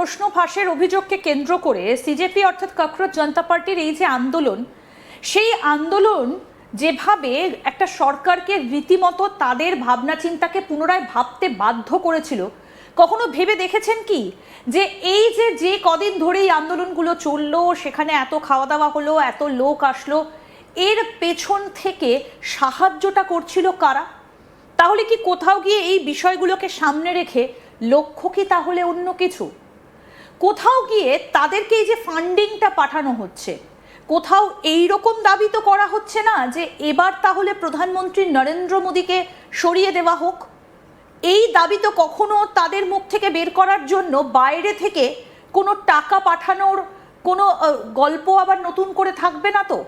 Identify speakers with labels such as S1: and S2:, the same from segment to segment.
S1: প্রশ্ন ফাঁসের অভিযোগকে কেন্দ্র করে সিজেপি অর্থাৎ ককরোচ জনতা পার্টির এই যে আন্দোলন, সেই আন্দোলন যেভাবে একটা সরকারকে রীতিমতো তাদের ভাবনা চিন্তাকে পুনরায় ভাবতে বাধ্য করেছিল, কখনো ভেবে দেখেছেন কি যে এই যে কদিন ধরে এই আন্দোলনগুলো চললো, সেখানে এত খাওয়া দাওয়া হলো, এত লোক আসলো, এর পেছন থেকে সাহায্যটা করছিল কারা? তাহলে কি কোথাও গিয়ে এই বিষয়গুলোকে সামনে রেখে লক্ষ্য কি তাহলে অন্য কিছু? কোথাও গিয়ে তাদেরকে এই যে ফান্ডিংটা পাঠানো হচ্ছে, কোথাও এই রকম দাবি তো করা হচ্ছে না যে এবার তাহলে প্রধানমন্ত্রী নরেন্দ্র মোদীকে সরিয়ে দেওয়া হোক? এই দাবি তো কখনো তাদের মুখ থেকে বের করার জন্য বাইরে থেকে কোনো টাকা পাঠানোর কোনো গল্প আবার নতুন করে থাকবে না তো?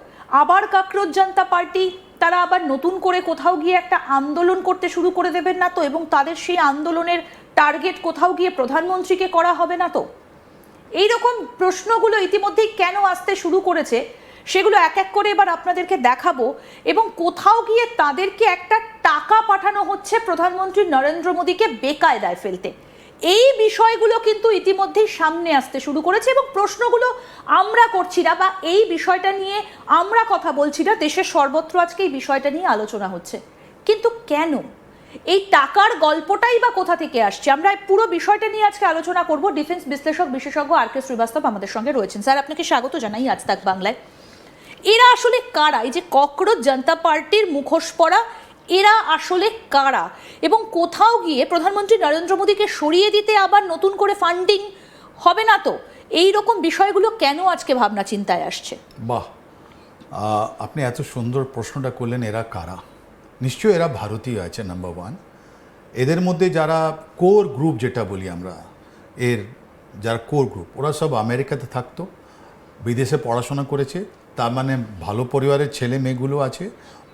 S1: আবার ককরোচ জনতা পার্টি তারা আবার নতুন করে কোথাও গিয়ে একটা আন্দোলন করতে শুরু করে দেবেন না তো? এবং তাদের সেই আন্দোলনের টার্গেট কোথাও গিয়ে প্রধানমন্ত্রীকে করা হবে না তো? এইরকম প্রশ্নগুলো ইতিমধ্যেই কেন আসতে শুরু করেছে সেগুলো এক এক করে এবার আপনাদেরকে দেখাবো। এবং কোথাও গিয়ে তাদেরকে একটা টাকা পাঠানো হচ্ছে প্রধানমন্ত্রী নরেন্দ্র মোদীকে বেকায়দায় ফেলতে, এই বিষয়গুলো কিন্তু ইতিমধ্যেই সামনে আসতে শুরু করেছে। এবং প্রশ্নগুলো আমরা করছি না, বা এই বিষয়টা নিয়ে আমরা কথা বলছি না, দেশের সর্বত্র আজকে এই বিষয়টা নিয়ে আলোচনা হচ্ছে। কিন্তু কেন? এই টাকার গল্পটাই বা কোথা থেকে আসছে? আমরা পুরো বিষয়টা নিয়ে আজকে আলোচনা করব। ডিফেন্স বিশ্লেষক বিশেষজ্ঞ আর.কে শ্রীবাস্তব আমাদের সঙ্গে রয়েছেন। স্যার, আপনাকে স্বাগত জানাই আজ তাক বাংলায়। এরা আসলে কারা? এই যে ককরোচ জনতা পার্টির মুখোশ পরা, এরা আসলে কারা? এবং কোথাও গিয়ে প্রধানমন্ত্রী নরেন্দ্র মোদীকে সরিয়ে দিতে আবার নতুন করে ফান্ডিং হবে না তো? এই রকম বিষয়গুলো কেন আজকে ভাবনা চিন্তায় আসছে?
S2: বাহ, আপনি এত সুন্দর প্রশ্নটা করলেন। এরা কারা? নিশ্চয়ই এরা ভারতীয় আছে, নাম্বার ওয়ান। এদের মধ্যে যারা কোর গ্রুপ যেটা বলি আমরা, যারা কোর গ্রুপ, ওরা সব আমেরিকাতে থাকতো, বিদেশে পড়াশোনা করেছে, তার মানে ভালো পরিবারের ছেলে মেয়েগুলো আছে।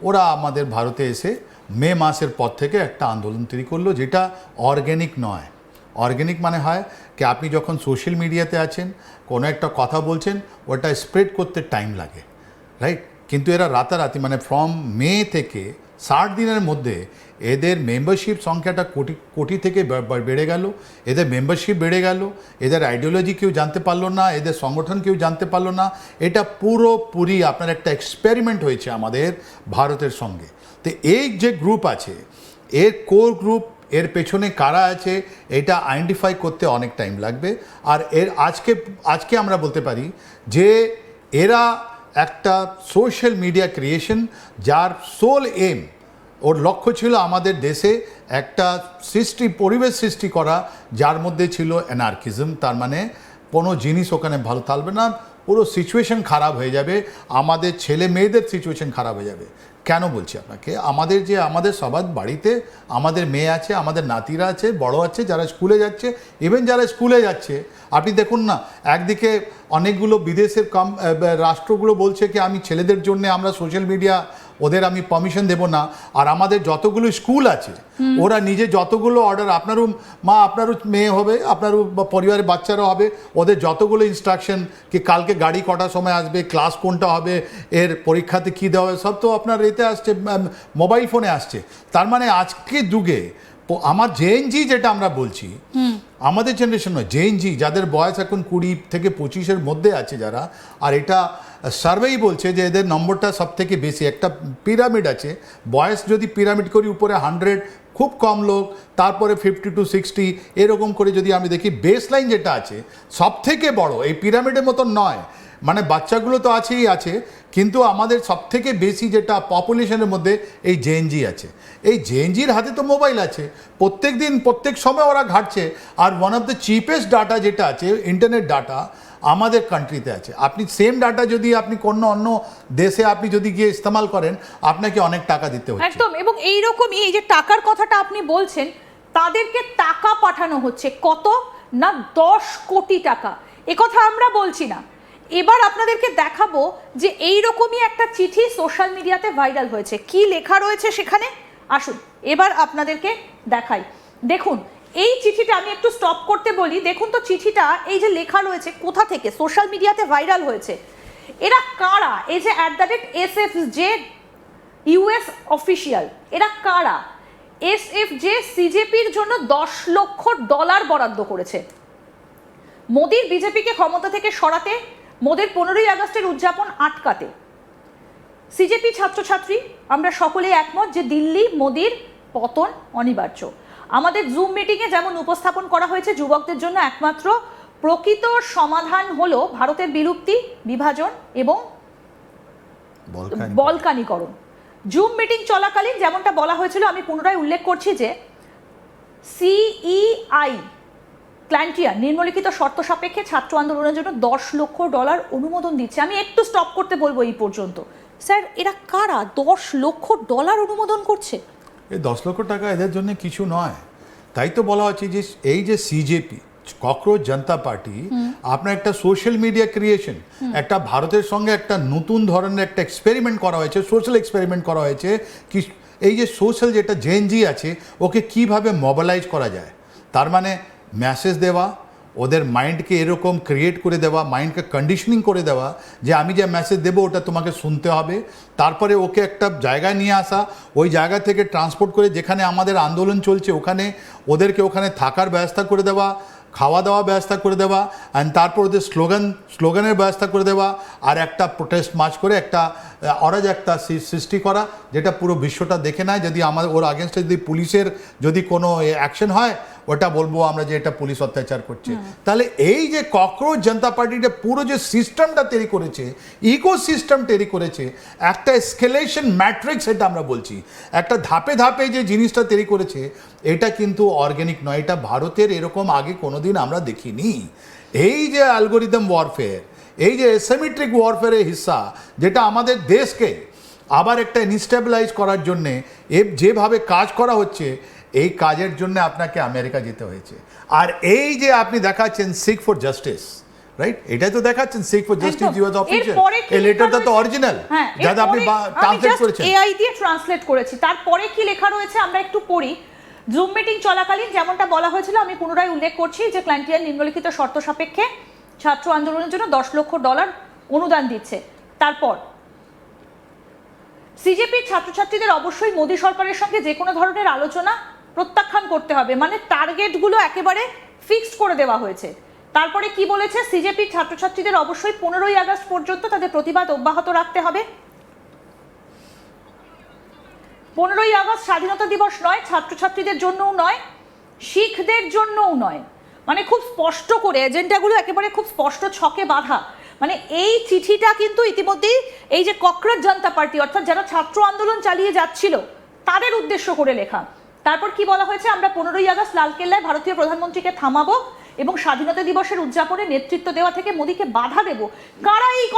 S2: ওরা আমাদের ভারতে এসে মে মাসের পর থেকে একটা আন্দোলন তৈরি করলো, যেটা অর্গ্যানিক নয়। অর্গ্যানিক মানে হয় কি, আপনি যখন সোশ্যাল মিডিয়াতে আছেন, কোনো একটা কথা বলছেন, ওটা স্প্রেড করতে টাইম লাগে, রাইট? কিন্তু এরা রাতারাতি, মানে ফ্রম মে থেকে 60 দিনের মধ্যে এদের মেম্বারশিপ সংখ্যাটা কোটি থেকে বেড়ে গেল। এদের মেম্বারশিপ বেড়ে গেল, এদের আইডিওলজি কেউ জানতে পারলো না, এদের সংগঠন কেউ জানতে পারলো না। এটা পুরোপুরি আপনার একটা এক্সপেরিমেন্ট হয়েছে আমাদের ভারতের সঙ্গে। তো এই যে গ্রুপ আছে, এর কোর গ্রুপ, এর পেছনে কারা আছে, এটা আইডেন্টিফাই করতে অনেক টাইম লাগবে। আর আজকে আমরা বলতে পারি যে এরা একটা সোশ্যাল মিডিয়া ক্রিয়েশন, যার সোল এম, ওর লক্ষ্য ছিল আমাদের দেশে একটা পরিবেশ সৃষ্টি করা, যার মধ্যে ছিল অ্যানার্কিজম। তার মানে কোনো জিনিস ওখানে ভালো থাকবে না, পুরো সিচুয়েশন খারাপ হয়ে যাবে, আমাদের ছেলে মেয়েদের সিচুয়েশন খারাপ হয়ে যাবে। কেন বলছি আপনাকে? আমাদের সবার বাড়িতে আমাদের মেয়ে আছে, আমাদের নাতিরা আছে, বড় আছে, যারা স্কুলে যাচ্ছে। ইভেন যারা স্কুলে যাচ্ছে, আপনি দেখুন না, একদিকে অনেকগুলো বিদেশের রাষ্ট্রগুলো বলছে কি আমি ছেলেদের জন্য আমরা সোশ্যাল মিডিয়া ওদের আমি পারমিশন দেব না। আর আমাদের যতগুলো স্কুল আছে, ওরা নিজে যতগুলো অর্ডার, আপনারও মা, আপনারও মেয়ে হবে, আপনারও পরিবারের বাচ্চারা হবে, ওদের যতগুলো ইনস্ট্রাকশন কি কালকে গাড়ি কটার সময় আসবে, ক্লাস কোনটা হবে, এর পরীক্ষাতে কী দেওয়া হবে, সব তো আপনার এতে আসছে, মোবাইল ফোনে আসছে। তার মানে আজকের যুগে আমার জেএনজি যেটা আমরা বলছি, আমাদের জেনারেশন নয়, জেএনজি যাদের বয়স এখন 20 থেকে 25-এর মধ্যে আছে যারা, আর এটা সার্ভেই বলছে যে এদের নম্বরটা সব থেকে বেশি। একটা পিরামিড আছে, বয়স যদি পিরামিড করি, উপরে 100 খুব কম লোক, তারপরে 50 to 60, এরকম করে যদি আমি দেখি, বেস লাইন যেটা আছে সব থেকে বড়, এই পিরামিডের মতন নয়। মানে বাচ্চাগুলো তো আছেই আছে, কিন্তু আমাদের সবথেকে বেশি যেটা পপুলেশনের মধ্যে এই জেএনজি আছে। এই জেএনজির হাতে তো মোবাইল আছে, প্রত্যেক দিন প্রত্যেক সময় ওরা ঘাটছে। আর one of the cheapest data যেটা আছে, ইন্টারনেট ডাটা, আমাদের কান্ট্রিতে আছে। আপনি সেম ডাটা যদি আপনি কোনো অন্য দেশে আপনি যদি গিয়ে ইস্তেমাল করেন, আপনাকে অনেক টাকা দিতে হচ্ছে।
S1: একদম। এবং এইরকমই এই যে টাকার কথাটা আপনি বলছেন, তাদেরকে টাকা পাঠানো হচ্ছে কত না 10 কোটি টাকা। একথা আমরা বলছি না। এবার আপনাদেরকে দেখাবো যে এইরকমই একটা চিঠি সোশ্যাল মিডিয়াতে ভাইরাল হয়েছে। কি লেখা রয়েছে সেখানে, আসুন এবার আপনাদেরকে দেখাই। দেখুন এই চিঠিটা, আমি একটু স্টপ করতে বলি। দেখুন তো চিঠিটা, এই যে লেখা রয়েছে, কোথা থেকে সোশ্যাল মিডিয়াতে ভাইরাল হয়েছে, এরা কারা? এই যে @SFJ US অফিসিয়াল, এরা কারা? SFJ সিজেপির জন্য $10 লক্ষ বরাদ্দ করেছে। মোদির বিজেপিকে ক্ষমতা থেকে সরাতে, মোদির 15ই আগস্টের উদযাপন আটকাতে সিজেপি ছাত্রছাত্রী আমরা সকলেই একমত যে দিল্লি মোদির পতন অনিবার্য। আমাদের জুম মিটিংয়ে যেমন উপস্থাপন করা হয়েছে, যুবকদের জন্য একমাত্র প্রকৃত সমাধান হলো ভারতের বিলুপ্তি, বিভাজন এবং বলকানীকরণ। জুম মিটিং চলাকালীন যেমনটা বলা হয়েছিল, আমি পুনরায় উল্লেখ করছি যে সিইআই ক্ল্যান্টিয়ার নিম্নলিখিত শর্ত সাপেক্ষে ছাত্র আন্দোলনের জন্য $10 লক্ষ অনুমোদন দিচ্ছে। আমি একটু স্টপ করতে বলবো এই পর্যন্ত। স্যার, এরা কারা $10 লক্ষ অনুমোদন করছে?
S2: এই 10 লক্ষ টাকা এদের জন্য কিছু নয়। তাই তো বলা হচ্ছে যে এই যে সিজেপি, ককরোচ জনতা পার্টি, আপনার একটা সোশ্যাল মিডিয়া ক্রিয়েশন, একটা ভারতের সঙ্গে একটা নতুন ধরনের একটা এক্সপেরিমেন্ট করা হয়েছে, সোশ্যাল এক্সপেরিমেন্ট করা হয়েছে কি এই যে সোশ্যাল যেটা জেনজি আছে ওকে কিভাবে মোবিলাইজ করা যায়। তার মানে মেসেজ দেওয়া, ওদের মাইন্ডকে এরকম ক্রিয়েট করে দেওয়া, মাইন্ডকে কন্ডিশনিং করে দেওয়া যে আমি যে মেসেজ দেবো ওটা তোমাকে শুনতে হবে, তারপরে ওকে একটা জায়গায় নিয়ে আসা, ওই জায়গা থেকে ট্রান্সপোর্ট করে যেখানে আমাদের আন্দোলন চলছে ওখানে ওদেরকে ওখানে থাকার ব্যবস্থা করে দেওয়া, খাওয়া দাওয়া ব্যবস্থা করে দেওয়া, অ্যান্ড তারপর ওদের স্লোগানের ব্যবস্থা করে দেওয়া, আর একটা প্রোটেস্ট মার্চ করে একটা অরাজকতা সৃষ্টি করা, যেটা পুরো বিশ্বটা দেখে নেয়। যদি আমাদের ওর আগেনস্টে যদি পুলিশের যদি কোনো অ্যাকশন হয়, ওটা বলবো আমরা যে এটা পুলিশ অত্যাচার করছে। তাহলে এই যে ককরোচ জনতা পার্টিটা পুরো যে সিস্টেমটা তৈরি করেছে, ইকো সিস্টেম তৈরি করেছে, একটা এসকেলেশন ম্যাট্রিক্স, এটা আমরা বলছি, একটা ধাপে ধাপে যে জিনিসটা তৈরি করেছে, এটা কিন্তু অর্গ্যানিক নয়। এটা ভারতের এরকম আগে কোনোদিন আমরা দেখিনি। এই যে অ্যালগোরিদম ওয়ারফেয়ার, এই যে অ্যাসিমেট্রিক ওয়ারফেয়ারের হিস্সা, যেটা আমাদের দেশকে আবার একটা ইনস্টেবিলাইজ করার জন্যে যেভাবে কাজ করা হচ্ছে, এই কাজের জন্য আপনাকে আমেরিকা যেতে হয়েছে। আর এই যে আপনি দেখাচ্ছেন সিক ফর জাস্টিস, রাইট, এটাই তো দেখাচ্ছেন seek for justice US officer, এই লেটারটা তো অরিজিনাল, যাতে আপনি ট্রান্সলেট করেছেন।
S1: এআই দিয়ে ট্রান্সলেট করেছি। তারপরে কি লেখা রয়েছে আমরা একটু পড়ি। জুম মিটিং চলাকালীন যেমনটা বলা হয়েছিল, আমি পুনরায় উল্লেখ করছি যে ক্ল্যান্টিয়ার নিম্নলিখিত শর্ত সাপেক্ষে ছাত্র আন্দোলনের জন্য $10 লক্ষ অনুদান দিচ্ছে। তারপর সিজেপির ছাত্রছাত্রীদের অবশ্যই মোদী সরকারের সঙ্গে যে কোনো ধরনের আলোচনা প্রত্যাখ্যান করতে হবে, মানে টার্গেটগুলো একেবারে ফিক্সড করে দেওয়া হয়েছে। তারপরে কি বলেছে, সিজেপির ছাত্রছাত্রীদের অবশ্যই 15ই আগস্ট পর্যন্ত তাদের প্রতিবাদ অব্যাহত রাখতে হবে। 15ই আগস্ট স্বাধীনতা দিবস নয়, ছাত্রছাত্রীদের জন্যও নয়, শিখদের জন্যও নয়। মানে খুব স্পষ্ট করে এজেন্ডাগুলো একেবারে খুব স্পষ্ট ছকে বাঁধা। মানে এই চিঠিটা কিন্তু ইতিমধ্যেই এই যে ককরোচ জনতা পার্টি, অর্থাৎ যারা ছাত্র আন্দোলন চালিয়ে যাচ্ছিল তাদের উদ্দেশ্য করে লেখা। তারপর কি বলা হয়েছে, আমরা 15ই আগস্ট লালকেল্লায় ভারতীয় প্রধানমন্ত্রীকে থামাবো এবং স্বাধীনতা দিবসের উদযাপনে নেতৃত্ব দেওয়া থেকে মোদীকে বাধা দেব। কারা এই